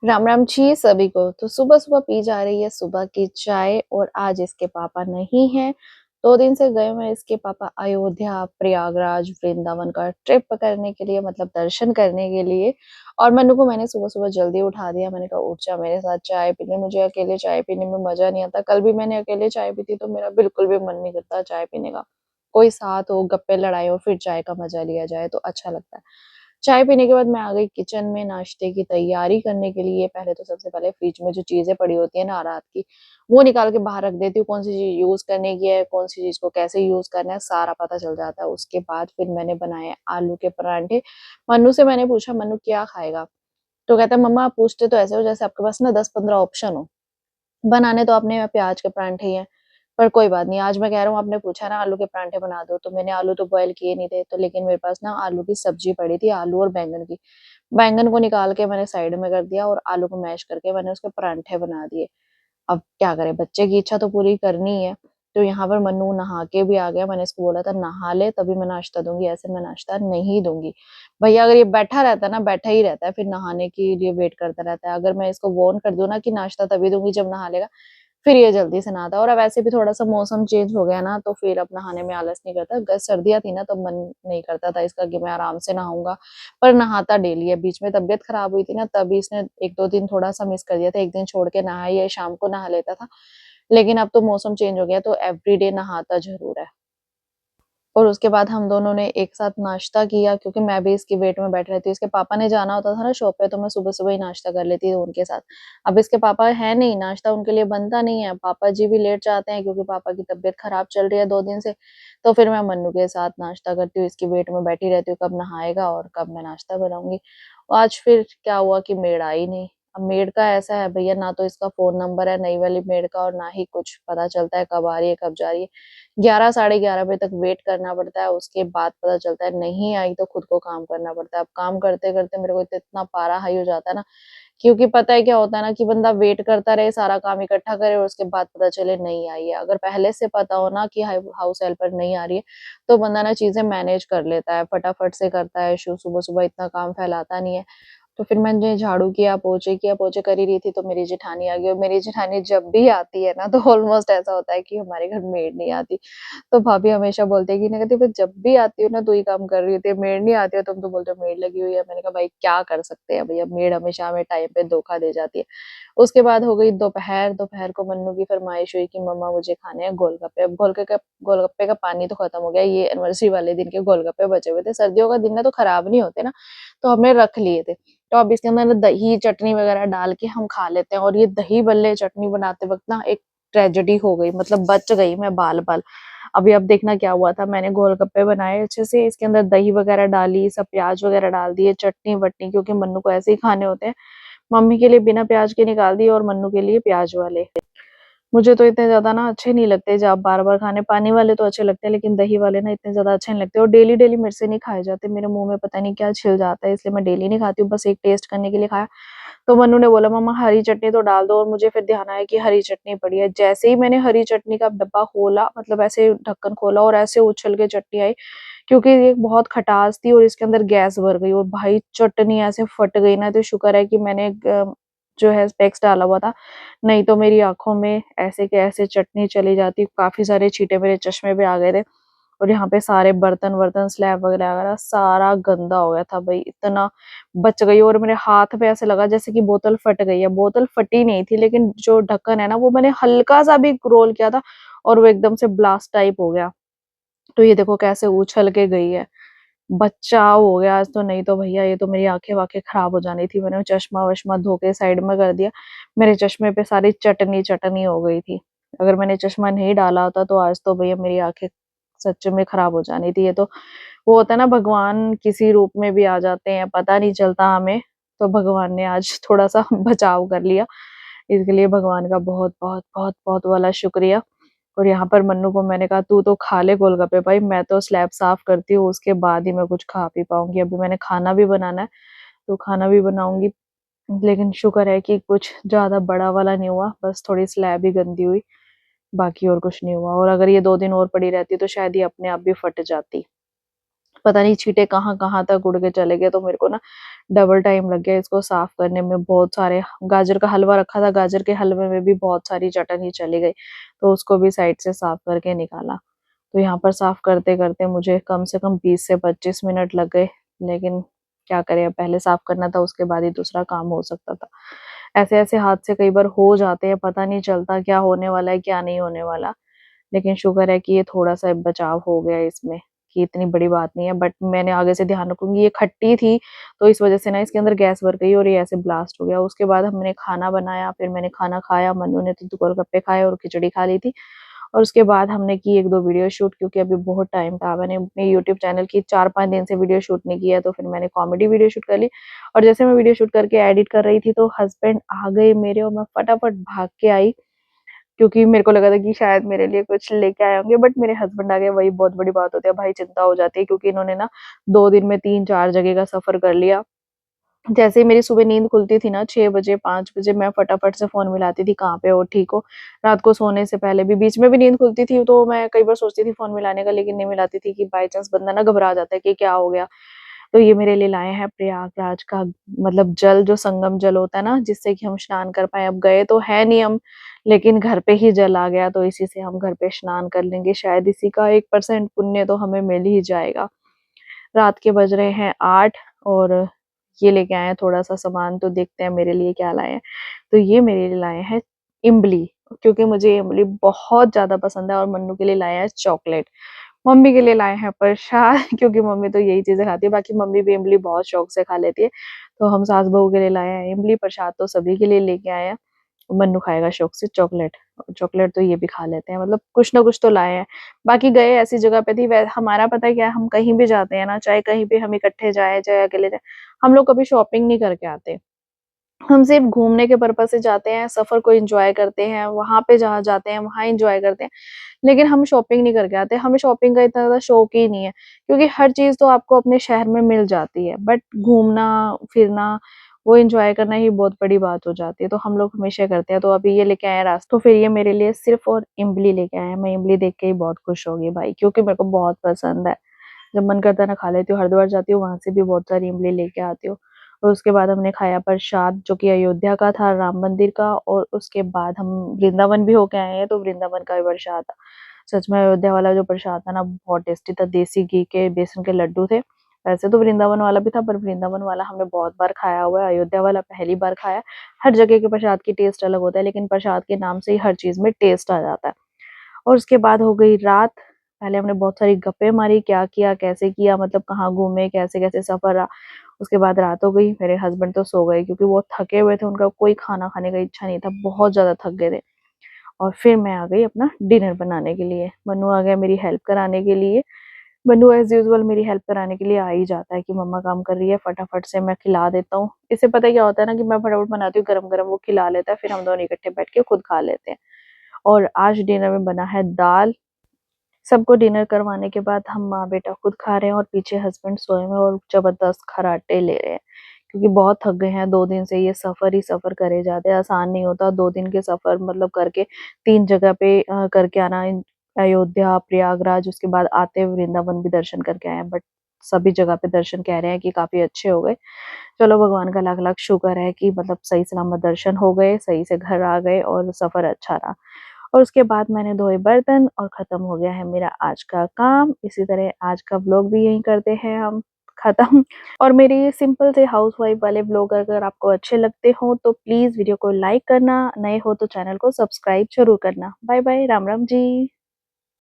राम राम जी सभी को। तो सुबह सुबह पी जा रही है सुबह की चाय और आज इसके पापा नहीं हैं। 2 दिन से गए हुए हैं इसके पापा अयोध्या, प्रयागराज, वृंदावन का ट्रिप करने के लिए, मतलब दर्शन करने के लिए। और मन्नू को मैंने सुबह सुबह जल्दी उठा दिया। मैंने कहा उठ जा मेरे साथ चाय पीने, मुझे अकेले चाय पीने में मजा नहीं आता। कल भी मैंने अकेले चाय पी थी तो मेरा बिल्कुल भी मन नहीं करता चाय पीने का। कोई साथ हो, गप्पे लड़ाई हो, फिर चाय का मजा लिया जाए तो अच्छा लगता है। चाय पीने के बाद मैं आ गई किचन में नाश्ते की तैयारी करने के लिए। पहले तो सबसे पहले फ्रिज में जो चीज़ें पड़ी होती है ना रात की, वो निकाल के बाहर रख देती हूँ। कौन-सी चीज़ यूज़ करने की है, कौन-सी चीज़ को कैसे यूज़ करना है, सारा पता चल जाता है। उसके बाद फिर मैंने बनाए आलू के पराठे। मन्नू से मैंने पूछा, "मन्नू क्या खाएगा?" तो कहता है, "मम्मा आप पूछते तो ऐसे हो जैसे आपके पास ना 10-15 ऑप्शन हो। बनाने तो आपने प्याज के परांठे ही हैं, पर कोई बात नहीं। आज मैं कह रहा हूँ आपने पूछा ना आलू के परांठे बना दो, तो मैंने आलू तो बॉयल किए नहीं थे, तो लेकिन मेरे पास ना आलू की सब्जी पड़ी थी, आलू और बैंगन की। बैंगन को निकाल के मैंने साइड में कर दिया और आलू को मैश करके मैंने उसके परांठे बना दिए। अब क्या करें, बच्चे की इच्छा तो पूरी करनी ही है। तो यहाँ पर मन्नू नहा के भी आ गया। मैंने इसको बोला था नहा ले तभी मैं नाश्ता दूँगी, ऐसे मैं नाश्ता नहीं दूँगी। भैया अगर ये बैठा रहता है ना, बैठा ही रहता है, फिर नहाने के लिए वेट करता रहता है। अगर मैं इसको वार्न कर दूँ ना कि नाश्ता तभी दूँगी जब नहा लेगा, फिर ये जल्दी से नहाता है। और अब वैसे भी थोड़ा-सा मौसम चेंज हो गया ना, तो फिर अब नहाने में आलस नहीं करता। सर्दियाँ थी ना, तो मन नहीं करता था इसका कि मैं आराम से नहाऊँगा, पर नहाता डेली है। बीच में तबीयत खराब हुई थी ना, तभी इसने 1-2 दिन थोड़ा-सा मिस कर दिया था। 1 दिन छोड़ के नहा ही है, शाम को नहा लेता था। लेकिन अब तो मौसम चेंज हो गया, तो एवरीडे नहाता ज़रूर है। और उसके बाद हम दोनों ने एक साथ नाश्ता किया, क्योंकि मैं भी इसकी वेट में बैठी रहती हूँ। इसके पापा ने जाना होता था ना शॉप पे, तो मैं सुबह-सुबह ही नाश्ता कर लेती थी उनके साथ। अब इसके पापा हैं नहीं, नाश्ता उनके लिए बनता नहीं है। पापा जी भी लेट जाते हैं क्योंकि पापा की तबीयत खराब चल रही है 2 दिन से। तो फिर मैं मन्नू के साथ नाश्ता करती हूँ, इसकी वेट में बैठी रहती हूँ, कब नहाएगा और कब मैं नाश्ता बनाऊँगी। आज फिर क्या हुआ कि मेड आई नहीं। अब मेड का ऐसा है भैया, ना तो इसका फ़ोन नंबर है नई वाली मेड का, और ना ही कुछ पता चलता है कब आ रही है, कब जा रही है। 11 साढ़े 11 बजे तक वेट करना पड़ता है, उसके बाद पता चलता है नहीं आई, तो खुद को काम करना पड़ता है। अब काम करते-करते मेरे को तो इतना पारा हाई हो जाता है ना, क्योंकि पता है क्या होता है ना कि बंदा वेट करता रहे, सारा काम इकट्ठा करे और उसके बाद पता चले नहीं आई है। अगर पहले से पता हो ना कि हाउस हेल्पर नहीं आ रही है, तो बंदा ना चीज़ें मैनेज कर लेता है, फटाफट से करता है, सुबह-सुबह इतना काम फैलाता नहीं है। तो फिर मैंने झाड़ू किया, पोछे कर ही रही थी तो मेरी जेठानी आ गई। और मेरी जेठानी जब भी आती है ना, तो ऑलमोस्ट ऐसा होता है कि हमारे घर मेड नहीं आती। तो भाभी हमेशा बोलती है कि नेगेटिव, जब भी आती हो ना तू ही काम कर रही होती है, मेड नहीं आती है, तुम तो बोलते हो मेड लगी हुई है। मैंने कहा भाई क्या कर सकते हैं भैया, मेड हमेशा हमें टाइम पे धोखा दे जाती है। उसके बाद हो गई दोपहर। दोपहर को मन्नू की फरमाइश हुई कि मम्मा मुझे खाने हैं गोलगप्पे। अब गोलगप्पे का पानी तो खत्म हो गया, ये एनिवर्सरी वाले दिन के गोलगप्पे बचे हुए थे। सर्दियों का दिन है तो खराब नहीं होते ना, तो हमने रख लिए थे। तो अब इसके अंदर ना दही चटनी वगैरह डाल के हम खा लेते हैं। और ये दही बल्ले चटनी बनाते वक्त ना एक ट्रेजेडी हो गई, मतलब बच गई मैं बाल-बाल। अभी अब देखना क्या हुआ था। मैंने गोलगप्पे बनाए अच्छे से, इसके अंदर दही वगैरह डाली, सब प्याज वगैरह डाल दिए, चटनी-वटनी, क्योंकि मन्नू को ऐसे ही खाने होते हैं। मम्मी के लिए बिना प्याज के निकाल दिए और मन्नू के लिए प्याज वाले। मुझे तो इतने ज़्यादा ना अच्छे नहीं लगते, जब आप बार-बार खाने, पानी वाले तो अच्छे लगते हैं, लेकिन दही वाले ना इतने ज़्यादा अच्छे नहीं लगते। और डेली-डेली मेरे से नहीं खाए जाते, मेरे मुँह में पता नहीं क्या छिल जाता है, इसलिए मैं डेली नहीं खाती हूँ, बस एक टेस्ट करने के लिए खाया। तो मन्नू ने बोला मम्मा हरी चटनी तो डाल दो, और मुझे फिर ध्यान आया कि हरी चटनी पड़ी है। जैसे ही मैंने हरी चटनी का डब्बा खोला, मतलब ऐसे ढक्कन खोला और ऐसे उछल के चटनी आई, क्योंकि ये बहुत खटास थी और इसके अंदर गैस भर गई और भाई चटनी ऐसे फट गई ना, तो शुक्र है कि मैंने जो है स्पेक्स डाला हुआ था, नहीं तो मेरी आँखों में ऐसे के ऐसे चटनी चली जाती। काफ़ी सारे छींटे मेरे चश्मे पे आ गए थे। और यहाँ पे सारे बर्तन-वर्तन, स्लैब वगैरह-वगैरह सारा गंदा हो गया था भई, इतना बच गई। और मेरे हाथ पे ऐसे लगा जैसे कि बोतल फट गई है। बोतल फटी नहीं थी, लेकिन जो ढक्कन है ना, वो मैंने हल्का-सा भी रोल किया था और वो एकदम से ब्लास्ट टाइप हो गया। तो ये देखो कैसे उछल के गई है। बचाव हो गया आज तो, नहीं तो भैया ये तो मेरी आँखें-वाँखें खराब हो जानी थी। मैंने चश्मा-वश्मा धो के साइड में कर दिया। मेरे चश्मे पे सारी चटनी-चटनी हो गई थी। अगर मैंने चश्मा नहीं डाला होता तो आज तो भैया मेरी आँखें सच में खराब हो जानी थी। ये तो वो होता है ना, भगवान किसी रूप में भी आ जाते हैं, पता नहीं चलता हमें। तो भगवान ने आज थोड़ा-सा बचाव कर लिया। इसके लिए भगवान का बहुत-बहुत, बहुत-बहुत वाला शुक्रिया। और यहाँ पर मन्नू को मैंने कहा तू तो खा ले गोलगप्पे भाई, मैं तो स्लैब साफ करती हूँ, उसके बाद ही मैं कुछ खा पी पाऊँगी। अभी मैंने खाना भी बनाना है, तो खाना भी बनाऊँगी। लेकिन शुक्र है कि कुछ ज़्यादा बड़ा वाला नहीं हुआ, बस थोड़ी स्लैब ही गंदी हुई, बाकी और कुछ नहीं हुआ। और अगर ये 2 दिन और पड़ी रहती तो शायद ये अपने आप भी फट जाती। पता नहीं छींटे कहाँ-कहाँ तक उड़ के चले गए, तो मेरे को ना डबल टाइम लग गया इसको साफ करने में। बहुत सारे गाजर का हलवा रखा था, गाजर के हलवे में भी बहुत सारी चटनी चली गई, तो उसको भी साइड से साफ करके निकाला। तो यहाँ पर साफ करते-करते मुझे कम से कम 20 से 25 मिनट लग गए, लेकिन क्या करें, अब पहले साफ करना था, उसके बाद ही दूसरा काम हो सकता था। ऐसे-ऐसे हादसे कई बार हो जाते हैं, पता नहीं चलता क्या होने वाला है, क्या नहीं होने वाला। लेकिन शुक्र है कि ये थोड़ा-सा बचाव हो गया इसमें, कि इतनी बड़ी बात नहीं है, बट मैंने आगे से ध्यान रखूँगी। ये खट्टी थी, तो इस वज़ह से ना इसके अंदर गैस भर गई और ये ऐसे ब्लास्ट हो गया। उसके बाद हमने खाना बनाया, फिर मैंने खाना खाया, मन्नू ने तो गोलगप्पे खाए और खिचड़ी खा ली थी। और उसके बाद हमने की 1-2 वीडियो शूट, क्योंकि अभी बहुत टाइम था। मैंने अपने यूट्यूब चैनल की 4-5 दिन से वीडियो शूट नहीं किया, तो फिर मैंने कॉमेडी वीडियो शूट कर ली। और जैसे मैं वीडियो शूट करके एडिट कर रही थी, तो हस्बैंड आ गए मेरे और मैं फटाफट भाग के आई, क्योंकि मेरे को लगा था कि शायद मेरे लिए कुछ लेके आए होंगे, बट मेरे हस्बैंड आ गए, वही बहुत बड़ी बात होती है। भाई चिंता हो जाती है, क्योंकि इन्होंने ना 2 दिन में 3-4 जगह का सफ़र कर लिया। जैसे ही मेरी सुबह नींद खुलती थी ना 6 बजे, 5 बजे, मैं फटाफट से फ़ोन मिलाती थी, कहाँ पे हो, ठीक हो? रात को सोने से पहले भी, बीच में भी नींद खुलती थी, तो मैं कई बार सोचती थी फ़ोन मिलाने का, लेकिन नहीं मिलाती थी कि बाय चांस बंदा ना घबरा जाता है कि क्या हो गया। तो ये मेरे लिए लाए हैं प्रयागराज का मतलब जल, जो संगम जल होता है ना, जिससे कि हम स्नान कर पाएँ। अब गए तो है नहीं हम, लेकिन घर पे ही जल आ गया, तो इसी से हम घर पे स्नान कर लेंगे। शायद इसी का 1% पुण्य तो हमें मिल ही जाएगा। रात के बज रहे हैं 8 और ये लेके आए हैं थोड़ा-सा सामान, तो देखते हैं मेरे लिए क्या लाए हैं। तो ये मेरे लिए लाए हैं इमली, क्योंकि मुझे इमली बहुत ज़्यादा पसंद है, और मन्नू के लिए लाए हैं चॉकलेट। मम्मी के लिए लाए हैं प्रसाद क्योंकि मम्मी तो यही चीज़ें खाती है, बाकी मम्मी भी इमली बहुत शौक से खा लेती है। तो हम सास-बहू के लिए लाए हैं इमली, प्रसाद तो सभी के लिए लेके आए हैं। मन्नू खाएगा शौक से चॉकलेट, चॉकलेट तो ये भी खा लेते हैं, मतलब कुछ ना कुछ तो लाए हैं। बाकी गए ऐसी जगह पे थी, वै हमारा पता है क्या है, हम कहीं भी जाते हैं ना, चाहे कहीं भी हम इकट्ठे जाएँ, चाहे अकेले जाएँ, हम लोग कभी शॉपिंग नहीं करके आते। हम सिर्फ घूमने के पर्पज़ से जाते हैं, सफ़र को एन्जॉय करते हैं, वहाँ पे जहाँ जाते हैं, वहाँ एन्जॉय करते हैं। लेकिन हम शॉपिंग नहीं करके आते, हमें शॉपिंग का इतना ज़्यादा शौक ही नहीं है, क्योंकि हर चीज़ तो आपको अपने शहर में मिल जाती है, बट घूमना-फिरना, वो एन्जॉय करना ही बहुत बड़ी बात हो जाती है, तो हम लोग हमेशा करते हैं। तो अभी ये लेके आए हैं तो फिर ये मेरे लिए सिर्फ़ और इमली लेके आए हैं। मैं इमली देख के ही बहुत खुश हो गई भाई, क्योंकि मेरे को बहुत पसंद है। जब मन करता है ना खा लेती हूँ, हरिद्वार जाती हूँ, वहाँ से भी बहुत सारी इमली लेके आती हूँ। और उसके बाद हमने खाया प्रसाद, जो कि अयोध्या का था, राम मंदिर का, और उसके बाद हम वृंदावन भी होके आए हैं, तो वृंदावन का भी प्रसाद था। सच में अयोध्या वाला जो प्रसाद था ना, बहुत टेस्टी था, देसी घी के बेसन के लड्डू थे। वैसे तो वृंदावन वाला भी था, पर वृंदावन वाला हमने बहुत बार खाया हुआ है, अयोध्या वाला पहली बार खाया। हर जगह के प्रसाद की टेस्ट अलग होता है, लेकिन प्रसाद के नाम से ही हर चीज़ में टेस्ट आ जाता है। और उसके बाद हो गई रात। पहले हमने बहुत सारी गप्पे मारी, क्या किया, कैसे किया, मतलब कहाँ घूमे, कैसे-कैसे सफ़र रहा। उसके बाद रात हो गई, मेरे हस्बैंड तो सो गए, क्योंकि वो थके हुए थे, उनका कोई खाना खाने का इच्छा नहीं था, बहुत ज़्यादा थक गए थे। और फिर मैं आ गई अपना डिनर बनाने के लिए। मन्नू आ गया मेरी हेल्प कराने के लिए। मन्नू एज़ यूजुअल मेरी हेल्प कराने के लिए आ ही जाता है कि मम्मा काम कर रही है, फटाफट से मैं खिला देता हूँ। इससे पता है क्या होता है ना, कि मैं फटाफट बनाती हूँ गरम-गरम, वो खिला लेता है, फिर हम दोनों इकट्ठे बैठ के खुद खा लेते हैं। और आज डिनर में बना है दाल। सबको डिनर करवाने के बाद हम माँ-बेटा खुद खा रहे हैं, और पीछे हस्बैंड सोए हुए हैं और ज़बरदस्त खर्राटे ले रहे हैं, क्योंकि बहुत थक गए हैं 2 दिन से, ये सफ़र ही सफ़र करे जाते हैं, आसान नहीं होता 2 दिन के सफ़र मतलब करके 3 जगह पे करके आना, इन अयोध्या, प्रयागराज, उसके बाद आते वृंदावन भी दर्शन करके आए हैं, बट सभी जगह पे दर्शन कह रहे हैं कि काफ़ी अच्छे हो गए। चलो भगवान का लाख-लाख शुक्र है कि मतलब सही सलामत दर्शन हो गए, सही से घर आ गए और सफ़र अच्छा रहा। और उसके बाद मैंने धोए बर्तन और ख़त्म हो गया है मेरा आज का काम। इसी तरह आज का व्लॉग भी यहीं करते हैं हम ख़त्म। और मेरे ये सिंपल से हाउसवाइफ वाले व्लॉग अगर आपको अच्छे लगते हों, तो प्लीज़ वीडियो को लाइक करना, नए हो तो चैनल को सब्सक्राइब ज़रूर करना। Bye bye, Ram Ram ji.